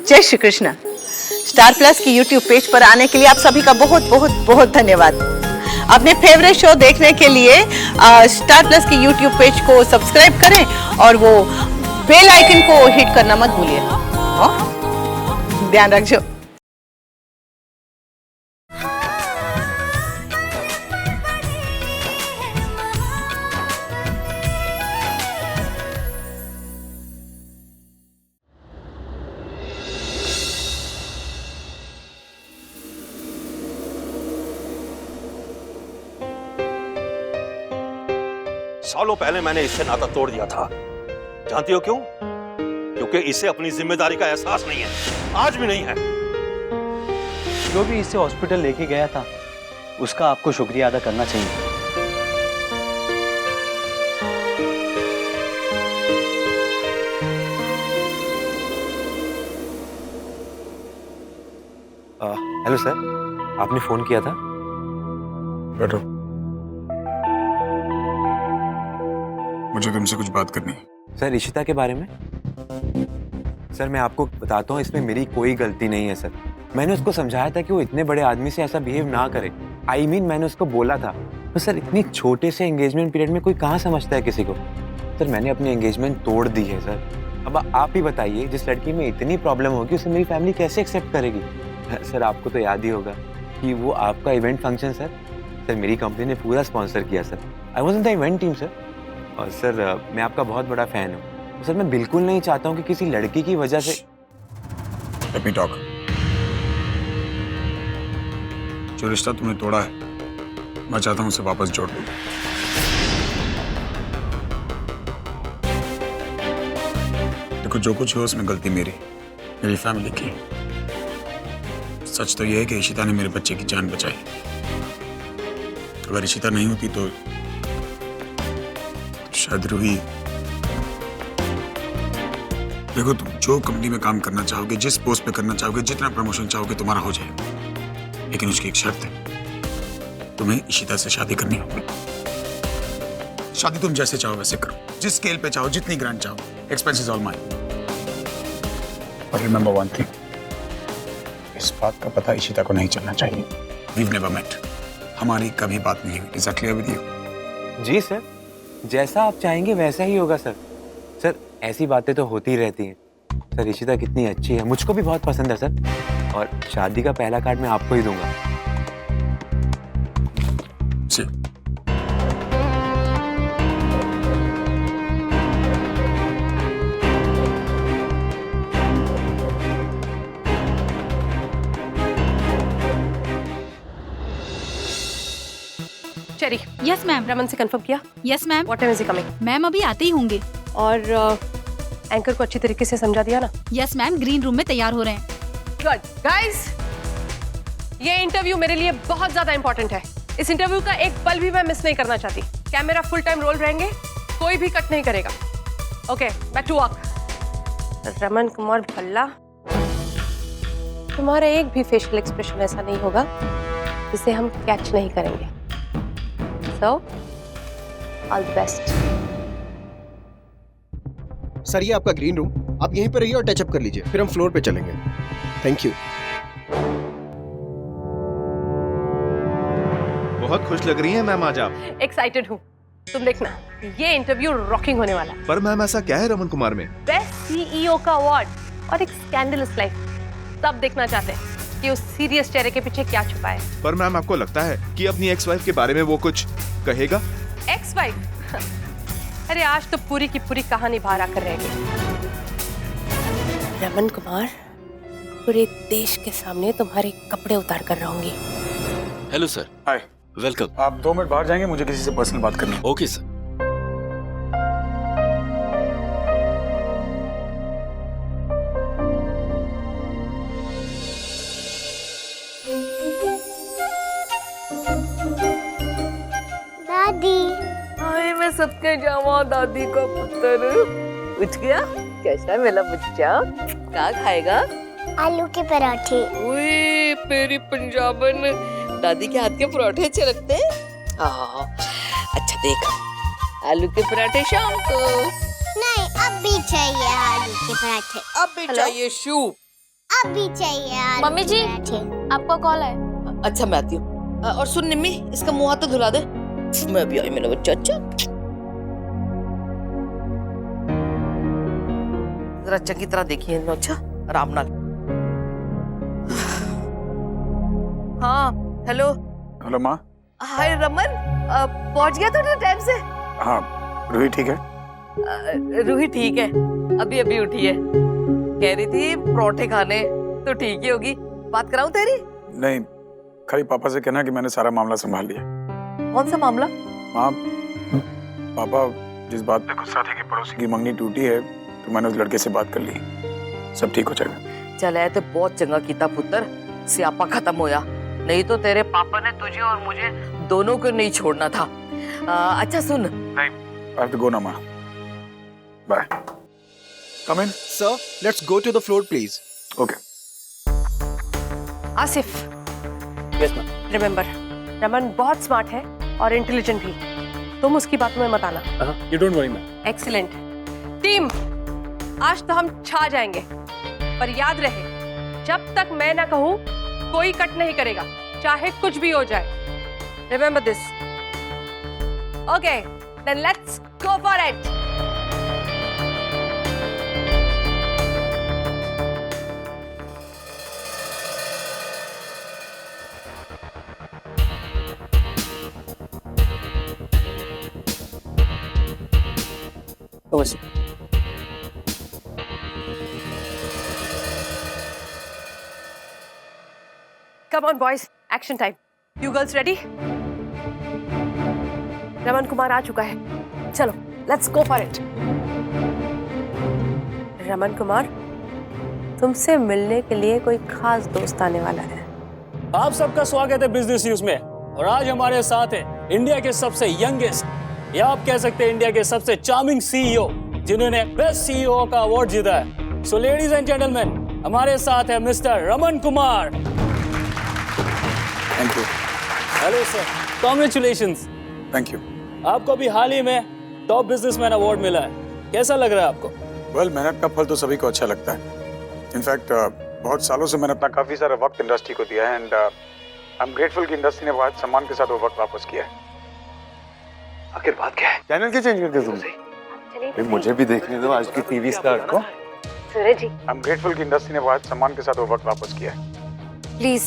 जय Shri Krishna. Star plus की YouTube page पर आने के लिए आप सभी का बहुत बहुत बहुत धन्यवाद। अपने फेवरेट शो देखने के लिए स्टार प्लस की यूट्यूब पेज को सब्सक्राइब करें और वो बेल आइकन को हिट करना मत भूलिए। ध्यान रखिए। सालों पहले मैंने इससे नाता तोड़ दिया था। जानती हो क्यों? क्योंकि इसे अपनी जिम्मेदारी का एहसास नहीं है, आज भी नहीं है। जो भी इसे हॉस्पिटल लेके गया था उसका आपको शुक्रिया अदा करना चाहिए। हेलो सर, आपने फोन किया था? बैठो, मुझे तुमसे कुछ बात करनी है। सर, इशिता के बारे में? सर, मैं आपको बताता हूँ, इसमें मेरी कोई गलती नहीं है सर। मैंने उसको समझाया था कि वो इतने बड़े आदमी से ऐसा बिहेव ना करे। मैंने उसको बोला था। तो सर, इतनी छोटे से एंगेजमेंट पीरियड में कोई कहाँ समझता है किसी को। सर, मैंने अपनी एंगेजमेंट तोड़ दी है सर। अब आप ही बताइए, जिस लड़की में इतनी प्रॉब्लम होगी उसे मेरी फैमिली कैसे एक्सेप्ट करेगी। सर, आपको तो याद ही होगा कि वो आपका इवेंट फंक्शन सर मेरी कंपनी ने पूरा स्पॉन्सर किया sir. I was in the event team sir. और सर, मैं आपका बहुत बड़ा फैन हूँ। सर, मैं बिल्कुल नहीं चाहता हूँ कि किसी लड़की की वजह से। Let me talk. जो रिश्ता तुमने तोड़ा है, मैं चाहता हूँ उसे वापस जोड़ लो। देखो, जो कुछ है उसमें गलती मेरी फैमिली की। सच तो यह है कि इशिता ने मेरे बच्चे की जान बचाई। अगर इशिता नहीं होती तो शायद रूही। देखो, तुम जो कंपनी में काम करना चाहोगे, जिस पोस्ट पे करना चाहोगे, जितना प्रमोशन चाहोगे तुम्हारा हो जाएगा, लेकिन उसकी एक शर्त है, तुम्हें इशिता से शादी करनी होगी। शादी तुम जैसे चाहो वैसे करो, जिस स्केल पे चाहो, जितनी ग्रैंड चाहो, एक्सपेंसेस ऑल माइन। और रिमेंबर वन थिंग, इस बात का पता इशिता को नहीं चलना चाहिए। We've never met. हमारी कभी बात नहीं हुई। Is that clear with you? जी सर, जैसा आप चाहेंगे वैसा ही होगा सर। सर, ऐसी बातें तो होती ही रहती हैं। सर, इशिता कितनी अच्छी है, मुझको भी बहुत पसंद है सर। और शादी का पहला कार्ड मैं आपको ही दूंगा। See. Cherry, yes ma'am. Raman से कंफर्म किया? Yes ma'am. What time is he coming? Ma'am अभी आते ही होंगे। और एंकर को अच्छी तरीके से समझा दिया ना? यस मैम, ग्रीन रूम में तैयार हो रहे हैं। गुड गाइस, ये इंटरव्यू मेरे लिए बहुत ज्यादा इंपॉर्टेंट है। इस इंटरव्यू का एक पल भी मैं मिस नहीं करना चाहती। कैमरा फुल टाइम रोल रहेंगे, कोई भी कट नहीं करेगा। Okay, back to work. Raman Kumar Bhalla, तुम्हारा एक भी फेशियल एक्सप्रेशन ऐसा नहीं होगा जिसे हम कैच नहीं करेंगे। So, all the best. Sir, ये आपका ग्रीन रूम, आप यहीं पर रहिए और टचअप कर लीजिए, फिर हम फ्लोर पे चलेंगे। Thank you. बहुत खुश लग रही हैं मैम आज आप। एक्साइटेड हूँ। तुम देखना, ये इंटरव्यू रॉकिंग होने वाला है। पर मैम ऐसा क्या है रमन कुमार में? बेस्ट सीईओ का अवार्ड और एक स्कैंडलस लाइफ। सब देखना चाहते हैं कि उस सीरियस चेहरे के पीछे क्या छुपा है। पर मैम, आपको लगता है कि अपनी एक्स वाइफ के बारे में वो कुछ कहेगा? Ex wife? अरे आज तो पूरी की पूरी कहानी बाहर आकर रहेगी। रमन कुमार, पूरे देश के सामने तुम्हारे कपड़े उतार कर रहूंगी। Hello sir. Hi, welcome. आप 2 मिनट बाहर जाएंगे, मुझे किसी से पर्सनल बात करनी है। Okay sir. दादी, हाय, मैं सबके जावा दादी का पुत्र। उठ गया? कैसा है मेरा बच्चा? क्या खाएगा? आलू के पराठे। ओए मेरी पंजाबन, दादी के हाथ के पराठे अच्छे लगते हैं। अच्छा देख, आलू के पराठे शाम को। नहीं, अब भी चाहिए आलू के पराठे। अब भी चाहिए सूप। अभी चाहिए यार। मम्मी जी पराठे। आपका कॉल है। अच्छा मैं आती हूँ। और सुन निम्मी, इसका मुंह हाथ तो धुला दे। मैं भी आई मेरा बच्चा। अच्छा जरा चंगी तरह देखिए इन्हों। अच्छा आराम नाल। हाँ हेलो। हेलो माँ। हाय रमन, पहुंच गया तो टाइम से? हाँ रूही ठीक है? रूही ठीक है, अभी अभी उठी है। कह रही थी परोठे खाने, तो ठीक ही होगी। बात कराऊं तेरी? नहीं, खाली पापा से कहना कि मैंने सारा मामला संभाल लिया। कौन सा मामला? माँ, पापा जिस बात पे गुस्सा थे कि पड़ोसी की मंगनी टूटी है, तो मैंने उस लड़के से बात कर ली। सब ठीक हो जाएगा। चल है तो बहुत चंगा कीता पुत्र, स्यापा खत्म होया। नहीं तो तेरे पापा ने तुझे और मुझे दोनों को नहीं छोड़ना था। अच्छा सुन। नहीं, I have to go now, माँ। Bye. Come in. Sir, let's go to the floor, please. Okay. Asif, yes ma'am. Remember, Raman बहुत स्मार्ट है और इंटेलिजेंट भी। तुम उसकी बातों में मत आना। You don't worry ma'am. Excellent team, आज तो हम छा जाएंगे, पर याद रहे जब तक मैं ना कहूं कोई कट नहीं करेगा, चाहे कुछ भी हो जाए। Remember this. Okay, then let's go for it. Come on boys, action time. You girls ready? Raman Kumar आ चुका है, चलो let's go for it. Raman Kumar, तुमसे मिलने के लिए कोई खास दोस्त आने वाला है। आप सबका स्वागत है बिजनेस न्यूज में। और आज हमारे साथ है इंडिया के सबसे यंगेस्ट, या आप कह सकते हैं इंडिया के सबसे चार्मिंग सीईओ, जिन्होंने बेस्ट सीईओ का अवार्ड जीता है। सो लेडीज एंड जेंटलमैन, हमारे साथ है mister Raman Kumar. Thank you. Hello sir, congratulations. Thank you. आपको अभी हाल ही में टॉप बिजनेसमैन अवार्ड मिला है, कैसा लग रहा है आपको? Well, मेहनत का फल तो सभी को अच्छा लगता है। इनफैक्ट बहुत सालों से मैंने अपना काफी सारा वक्त इंडस्ट्री को दिया है एंड आई एम ग्रेटफुल कि इंडस्ट्री ने बहुत सम्मान के साथ वो वक्त वापस किया है। आखिर बात क्या है? चैनल क्यों चेंज करते हो तुम? मुझे भी देखने दो आज की टीवी स्टार को। सूरज जी आई एम ग्रेटफुल कि इंडस्ट्री ने बहुत सम्मान के साथ वो वक्त वापस किया है। प्लीज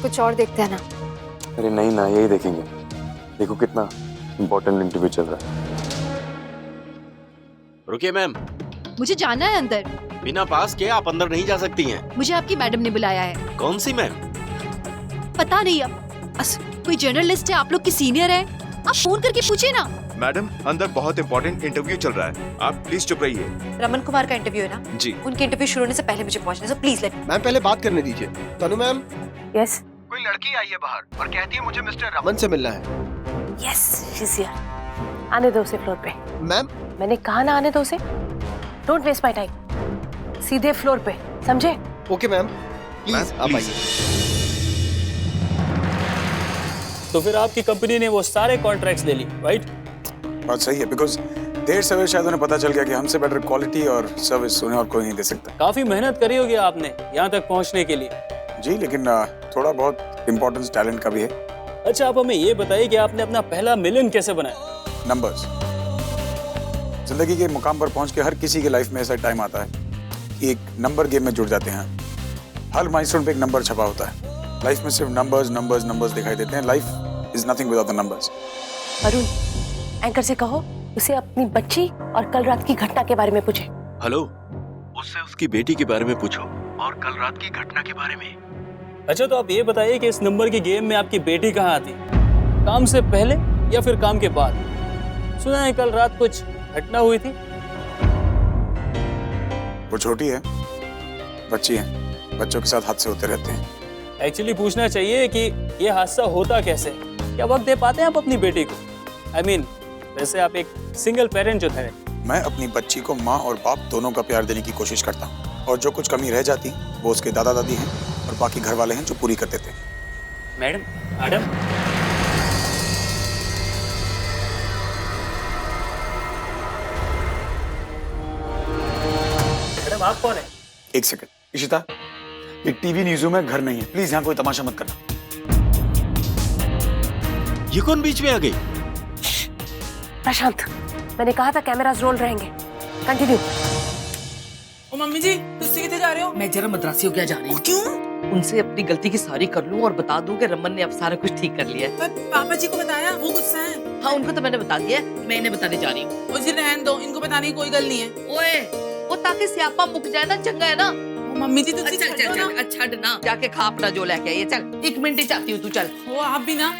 कुछ और देखते हैं ना। अरे नहीं ना, यही देखेंगे। देखो कितना इम्पोर्टेंट इंटरव्यू चल रहा है। रुकिए मैम, मुझे जाना है अंदर। बिना पास के आप अंदर नहीं जा सकती हैं। मुझे आपकी मैडम ने बुलाया है। कौन सी मैम? पता नहीं, अब कोई जर्नलिस्ट है, आप लोग की सीनियर है, आप फोन करके पूछे ना। मैडम अंदर बहुत इंपॉर्टेंट इंटरव्यू चल रहा है, आप प्लीज चुप रहिए। रमन कुमार का इंटरव्यू है ना? जी। उनके इंटरव्यू शुरू होने से पहले मुझे पहुंचना है, सो प्लीज लेट। मैम पहले बात करने दीजिए। तनु मैम, यस कोई लड़की आई है बाहर और कहती है मुझे मिस्टर रमन से मिलना है। Yes, she is here. आने दो उसे फ्लोर पे। मैम, मैंने कहा ना आने दो उसे। डोंट वेस्ट माय टाइम, सीधे फ्लोर पे, समझे? ओके मैम, प्लीज आप आइए। तो फिर आपकी कंपनी ने वो सारे कॉन्ट्रैक्ट्स ले ली, राइट? बात सही है, बिकॉज देर सवेर शायद उन्हें पता चल गया कि हमसे बेटर क्वालिटी और सर्विस उन्हें और कोई नहीं दे सकता। काफी मेहनत करी होगी आपने यहाँ तक पहुँचने के लिए। जी, लेकिन थोड़ा बहुत इम्पोर्टेंस टैलेंट का भी है। अच्छा, आप हमें ये बताइए कि आपने अपना पहला मिलियन कैसे बनाया? नंबर्स। जिंदगी के मुकाम पर पहुंच के हर किसी के लाइफ में ऐसा टाइम आता है कि एक नंबर गेम में जुड़ जाते हैं। हर माइलस्टोन पे एक नंबर छपा होता है। लाइफ में सिर्फ नंबर्स नंबर्स नंबर्स दिखाई देते हैं। Life is nothing without the numbers. Arun, anchor से कहो उसे अपनी बच्ची और कल रात की घटना के बारे में पूछे। हेलो, उससे उसकी बेटी के बारे में पूछो और कल रात की घटना के बारे में। अच्छा, तो आप ये बताइए कि इस नंबर की गेम में आपकी बेटी कहाँ आती? काम से पहले या फिर काम के बाद? सुना है कल रात कुछ घटना हुई थी। वो छोटी है, बच्ची है, बच्चों के साथ हादसे होते रहते हैं। एक्चुअली पूछना चाहिए कि ये हादसा होता कैसे? क्या वक्त दे पाते हैं आप अपनी बेटी को? I mean, वैसे आप एक सिंगल पेरेंट जो थे। मैं अपनी बच्ची को माँ और बाप दोनों का प्यार देने की कोशिश करता हूँ और जो कुछ कमी रह जाती वो उसके दादा दादी हैं और बाकी घर वाले हैं जो पूरी कर देते हैं। मैडम आप कौन है? एक सेकंड, इशिता ये टीवी न्यूज़ों में घर नहीं है, प्लीज यहाँ कोई तमाशा मत करना। ये कौन बीच में आ गई? प्रशांत, मैंने कहा था कैमरास रोल रहेंगे। कंटिन्यू। ओ मम्मी जी, तुझसे कितने जा रहे हो? मैं जरा मद्रासी हो गया जा रही हूँ। क्यों? उनसे अपनी गलती की सॉरी कर लूं और बता दूं कि रमन ने अब सारा कुछ ठीक कर लिया है। पर पापा जी को बताया, वो गुस्सा है। हाँ, उनको तो मैंने बता दिया है, मैं इन्हें बताने जा रही हूँ। ओ जी रहने दो, इनको बताने की कोई गल नहीं है। ओए, वो ताकि स्यापा मुक जाए ना, चंगा है ना। ओ मम्मी जी, तुझसे चल चल चल, अच्छा ना, जाके खा अपना जो लेके आई है। चल, 1 मिनट ही चाहती हूँ, तू चल। वो आप भी ना।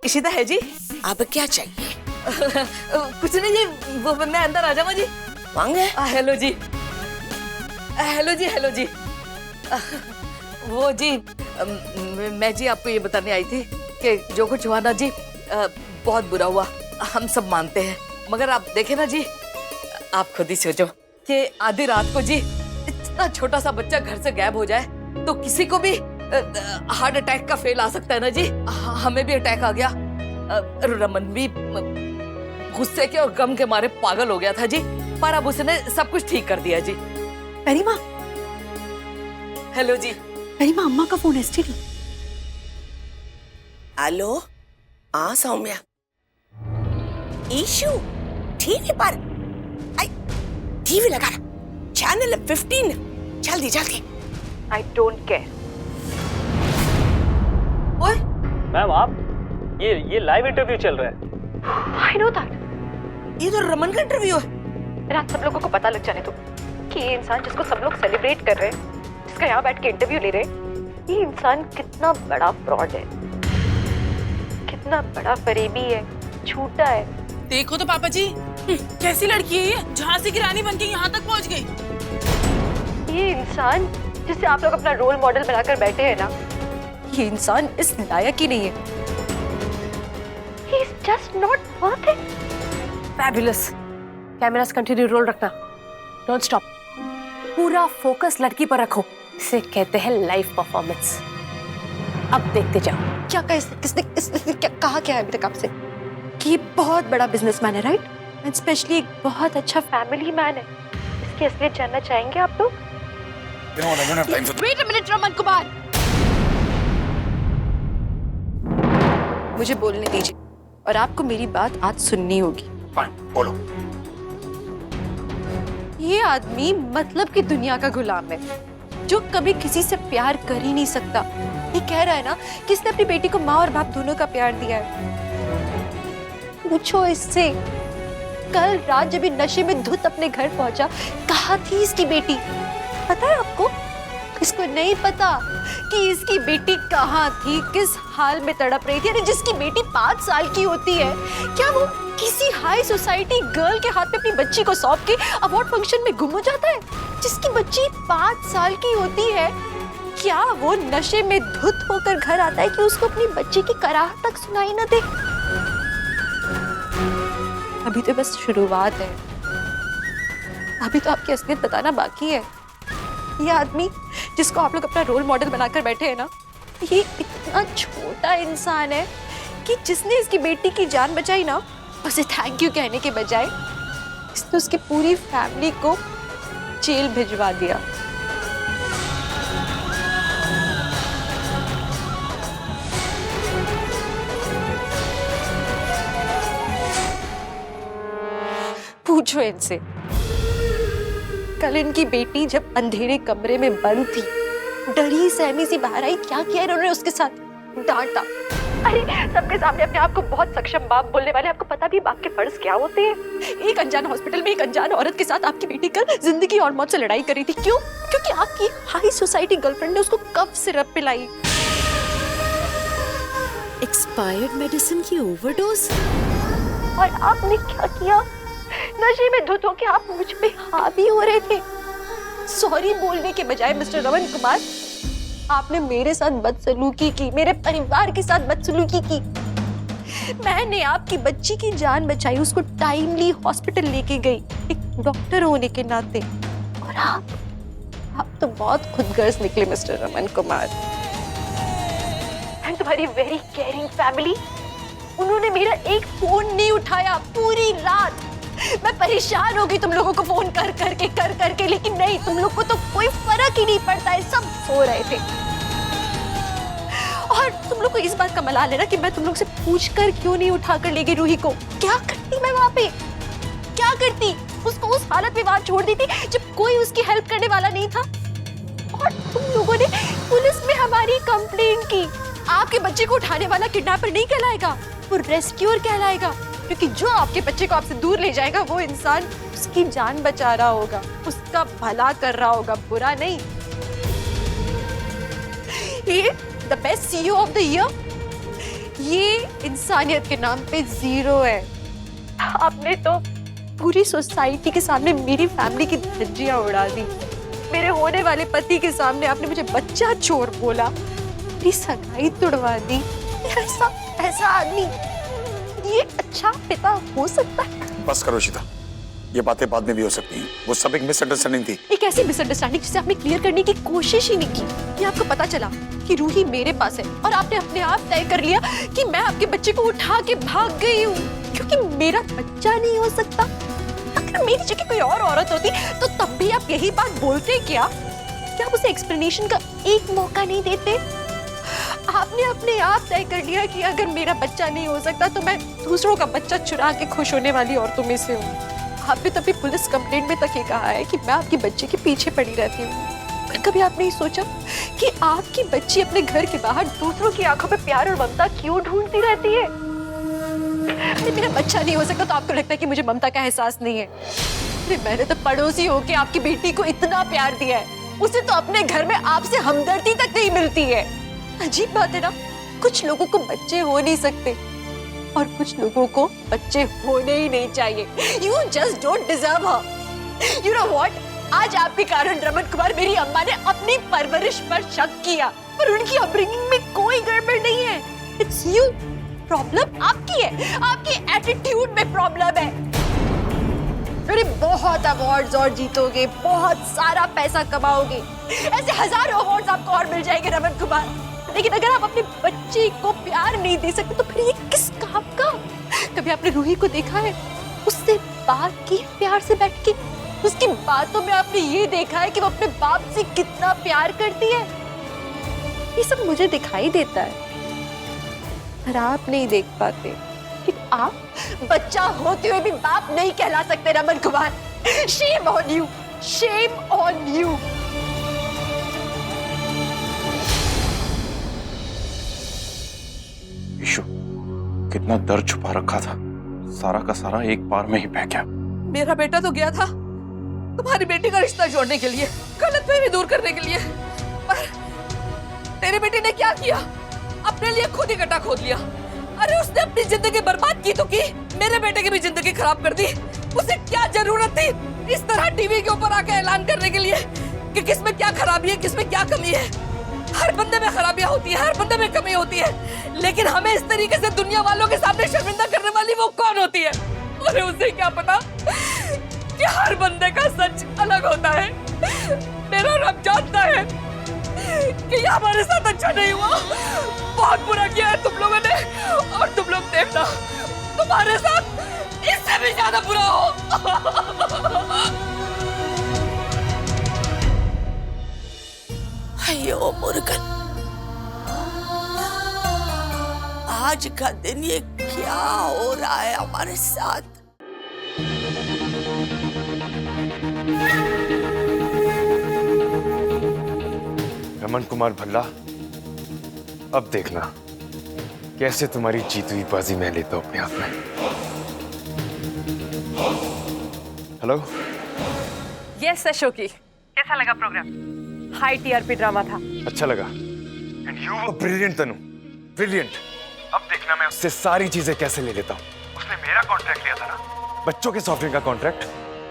इशिता है जी। अब क्या चाहिए? कुछ नहीं जी, वो मैं अंदर आ जाऊँ जी। मांगे? हेलो जी, हेलो जी, हेलो जी। वो जी, मैं जी आपको ये बताने आई थी कि जो कुछ हुआ ना जी, बहुत बुरा हुआ, हम सब मानते हैं। मगर आप देखें ना जी, आप खुद ही सोचो कि आधी रात को जी इतना छोटा सा बच्चा घर से गायब हो जाए तो किसी को भी हार्ट अटैक का फेल आ सकता है ना जी। हमें भी अटैक आ गया। रमन भी गुस्से के और गम के मारे पागल हो गया था जी, पर अब उसने सब कुछ ठीक कर दिया जी। परिमा, हेलो जी। परिमा, अम्मा का फोन एसटीडी। हेलो, हाँ सौम्या। ईशु टीवी पर, टीवी लगा चैनल 15, जल्दी जल्दी। I don't care. ओए मैम, आप ये लाइव इंटरव्यू चल रहा है। I know that. ये तो रमन का इंटरव्यू है। रात सब लोगों को पता लग जाने दो कि ये इंसान जिसको सब लोग सेलिब्रेट कर रहे हैं, जिसका यहाँ बैठ के इंटरव्यू ले रहे हैं, ये इंसान कितना बड़ा फ्रॉड है, कितना बड़ा फरेबी है, झूठा है। देखो तो पापा जी, कैसी लड़की है ये, झांसी की रानी बनके यहाँ तक पहुँच गई। ये इंसान जिसे आप लोग अपना रोल मॉडल बनाकर बैठे हैं ना, ये इंसान इस लायक ही नहीं है। He is just not worth it. Fabulous. Cameras continue roll रखना, डोंट स्टॉप। पूरा फोकस लड़की पर रखो, इसे कहते हैं लाइव परफॉर्मेंस। अब देखते जाओ। क्या किसने क्या कहा क्या है अभी तक आपसे? कि ये बहुत बड़ा बिजनेसमैन है, राइट? एंड स्पेशली एक बहुत अच्छा फैमिली मैन है। इसकी असलियत जानना चाहेंगे आप लोग? Wait a minute Raman Kumar, मुझे बोलने दीजिए और आपको मेरी बात आज सुननी होगी। बोलो। ये आदमी मतलब की दुनिया का गुलाम है, जो कभी किसी से प्यार कर ही नहीं सकता। ये कह रहा है ना कि इसने अपनी बेटी को माँ और बाप दोनों का प्यार दिया है। पूछो इससे, कल रात जब ये नशे में धुत अपने घर पहुंचा, कहाँ थी इसकी बेटी? पता है आपको? इसको नहीं पता कि इसकी बेटी कहाँ थी, किस हाल में तड़प रही थी। अरे जिसकी बेटी 5 साल की होती है, क्या वो किसी हाई सोसाइटी गर्ल के हाथ में अपनी बच्ची को सौंप के अवार्ड फंक्शन में गुम हो जाता है? जिसकी बच्ची 5 साल की होती है, क्या वो नशे में धुत होकर घर आता है कि उसको अपनी बच्ची की कराहत तक सुनाई न दे? अभी तो बस शुरुआत है, अभी तो आपकी असलियत बताना बाकी है। ये आदमी जिसको आप लोग अपना रोल मॉडल बनाकर बैठे हैं ना, ये इतना छोटा इंसान है कि जिसने इसकी बेटी की जान बचाई ना, उसे थैंक यू कहने के बजाय इसने उसकी पूरी फैमिली को जेल भिजवा दिया। पूछो इनसे, कल इनकी बेटी जब अंधेरे कमरे में बंद थी, डरी सहमी सी बाहर आई, क्या किया इन्होंने उसके साथ? डांटा। अरे सबके सामने अपने आप को बहुत सक्षम बाप बोलने वाले, आपको पता भी बाप के फर्ज क्या होते हैं? एक अनजान हॉस्पिटल में एक अनजान औरत के साथ आपकी बेटी कल जिंदगी और मौत से लड़ाई कर रही थी। क्यों? क्योंकि आपकी हाई सोसाइटी गर्लफ्रेंड ने उसको कफ सिरप पिलाई। एक्सपायर्ड मेडिसिन की ओवरडोज। और आपने क्या किया? नशे में धुत होके आप मुझ पे हावी हो रहे थे। सॉरी बोलने के बजाय मिस्टर रमन कुमार, आपने मेरे साथ बदसलूकी की, मेरे परिवार के साथ बदसलूकी की। मैंने आपकी बच्ची की जान बचाई, उसको टाइमली हॉस्पिटल लेके गई एक डॉक्टर होने के नाते। और आप तो बहुत खुदगर्ज निकले मिस्टर रमन कुमार। एंड तुम्हारी वेरी केयरिंग फैमिली, उन्होंने मेरा एक फोन नहीं उठाया पूरी रात। मैं परेशान हो गई तुम लोगों को फोन कर करके, लेकिन नहीं, तुम लोग को तो कोई फर्क ही नहीं पड़ता है, सब सो रहे थे। और तुम लोग को इस बात का मलाल है ना कि मैं तुम लोग से पूछकर क्यों नहीं उठाकर ले गई रूही को। क्या करती मैं वहां पे, क्या करती? उसको उस हालत में वहां छोड़ दी थी जब कोई उसकी हेल्प करने वाला नहीं था। और तुम लोगों ने पुलिस में हमारी कंप्लेंट की। आपके बच्चे को उठाने वाला किडनैपर नहीं कहलाएगा, वो रेस्क्यूअर कहलाएगा, क्योंकि जो आपके बच्चे को आपसे दूर ले जाएगा वो इंसान उसकी जान बचा रहा होगा, उसका भला कर रहा होगा, बुरा नहीं। ये the best CEO of the year, ये इंसानियत के नाम पे 0 है। आपने तो पूरी सोसाइटी के सामने मेरी फैमिली की धज्जियां उड़ा दी। मेरे होने वाले पति के सामने आपने मुझे बच्चा चोर बोला, मेरी सगाई तुड़वा दी। ऐसा आदमी ये अच्छा पिता हो सकता है? बस करो शीता, ये बातें बाद में भी हो सकती हैं। वो सब एक मिसअंडरस्टैंडिंग थी। एक ऐसी मिसअंडरस्टैंडिंग जिसे आपने क्लियर करने की कोशिश ही नहीं की। ये आपको पता चला कि रूही मेरे पास है और आपने अपने आप तय कर लिया कि मैं आपके बच्चे को उठा के भाग गई हूँ क्योंकि मेरा बच्चा नहीं हो सकता। अगर मेरी जगह कोई और औरत होती तो तब भी आप यही बात बोलते क्या? क्या आप उसे एक्सप्लेनेशन का एक मौका नहीं देते? आपने अपने आप तय कर लिया कि अगर मेरा बच्चा नहीं हो सकता तो मैं दूसरों का बच्चा चुरा के खुश होने वाली औरतों में से हूँ। आपने तभी पुलिस कंप्लेंट में तक ये कहा है कि मैं आपके बच्चे के पीछे पड़ी रहती हूँ। पर कभी आपने ये सोचा कि आपकी बच्ची अपने घर के बाहर दूसरों की आंखों में प्यार और ममता क्यों ढूंढती रहती है? अरे मेरा बच्चा नहीं हो सकता तो आपको लगता है कि मुझे ममता का एहसास नहीं है? अरे मैंने तो पड़ोसी होके आपकी बेटी को इतना प्यार दिया है, उसे तो अपने घर में आपसे हमदर्दी तक नहीं मिलती है। अजीब बात है ना, कुछ लोगों को बच्चे हो नहीं सकते और कुछ लोगों को बच्चे होने ही नहीं चाहिए। You just don't deserve her. You know what? आज आपके कारण रमन कुमार, मेरी अम्मा ने अपनी परवरिश पर शक किया, पर उनकी अपब्रिंगिंग में कोई गड़बड़ नहीं है। It's you. प्रॉब्लम आपकी है, आपकी एटीट्यूड में प्रॉब्लम है। अरे बहुत अवार्ड्स और जीतोगे, बहुत सारा पैसा कमाओगे, ऐसे हजारों अवार्ड्स आपको और मिल जाएंगे रमन कुमार, लेकिन अगर आप अपने बच्चे को प्यार नहीं दे सकते तो फिर ये किस काम का? कभी आपने रूही को देखा है? उससे बात की प्यार से बैठ के? उसकी बातों में आपने ये देखा है कि वो अपने बाप से कितना प्यार करती है? ये सब मुझे दिखाई देता है पर आप नहीं देख पाते कि आप बच्चा होते हुए भी बाप नहीं कहला सकते Raman Kumar. Shame on you, shame on you. Ishu, कितना दर्द छुपा रखा था, सारा का सारा एक बार में ही बह गया। मेरा बेटा तो गया था तुम्हारी बेटी का रिश्ता जोड़ने के लिए, गलतफहमी दूर करने के लिए, पर तेरे बेटे ने क्या किया? अपने लिए खुद ही गड्ढा खोद लिया। अरे उसने अपनी जिंदगी बर्बाद की तो की, मेरे बेटे की भी जिंदगी खराब कर दी। उसे क्या जरूरत थी इस तरह टीवी के ऊपर आकर ऐलान करने के लिए कि किसमें क्या खराबी है, किसमें क्या कमी है? हर बंदे में खराबियां होती है, हर बंदे में कमी होती है, लेकिन हमें इस तरीके से दुनिया वालों के सामने शर्मिंदा करने वाली वो कौन होती है? अरे उसे क्या पता कि हर बंदे का सच अलग होता है। मेरा रब जानता है कि ये हमारे साथ अच्छा नहीं हुआ, बहुत बुरा किया है तुम लोगों ने, और तुम लोग देखना तुम्हारे साथ इससे भी ज्यादा बुरा हो। अयो मुर्गन, आज का दिन ये क्या हो रहा है हमारे साथ? रमन कुमार भल्ला, अब देखना कैसे तुम्हारी जीती हुई बाजी मैं लेता हूं अपने हाथ में। हेलो। यस अशोकी, कैसा लगा प्रोग्राम? हाई टीआरपी ड्रामा था। अच्छा लगा। And you were brilliant Tanu, brilliant. अब देखना मैं उससे सारी चीजें कैसे ले लेता हूँ। उसने मेरा कॉन्ट्रैक्ट लिया था ना, बच्चों के सॉफ्टवेयर का कॉन्ट्रैक्ट।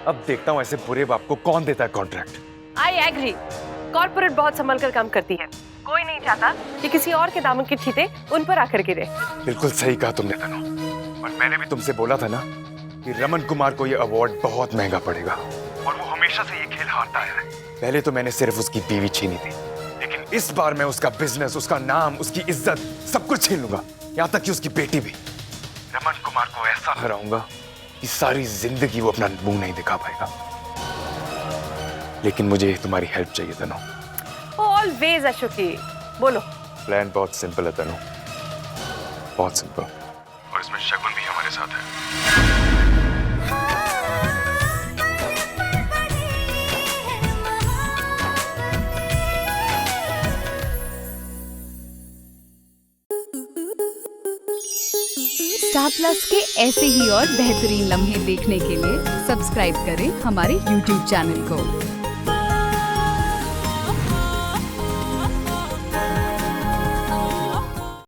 अब देखता हूँ ऐसे बुरे बाप को कौन देता है कॉन्ट्रैक्ट। आई एग्री, कॉर्पोरेट बहुत संभल कर काम करती है, कोई नहीं चाहता कि किसी और के दामन की छींटे उन पर आकर गिरे। बिल्कुल सही कहा तुमने तनु, और मैंने भी तुमसे बोला था ना कि रमन कुमार को ये अवार्ड बहुत महंगा पड़ेगा, और वो हमेशा से ये खेल हारता है। पहले तो मैंने सिर्फ उसकी बीवी छीनी थी, लेकिन इस बार मैं उसका बिजनेस, उसका नाम, उसकी इज्जत सब कुछ छीन लूंगा, यहां तक कि उसकी बेटी भी। रमन कुमार को ऐसा हराऊंगा कि सारी जिंदगी वो अपना मुंह नहीं दिखा पाएगा। लेकिन मुझे तुम्हारी हेल्प चाहिए तनु। ऑलवेज अशोकी, बोलो। प्लान बहुत सिंपल है तनु, बहुत सिंपल, और इसमें शगुन भी हमारे साथ है। स्टार प्लस के ऐसे ही और बेहतरीन लम्हे देखने के लिए सब्सक्राइब करें हमारे YouTube चैनल को।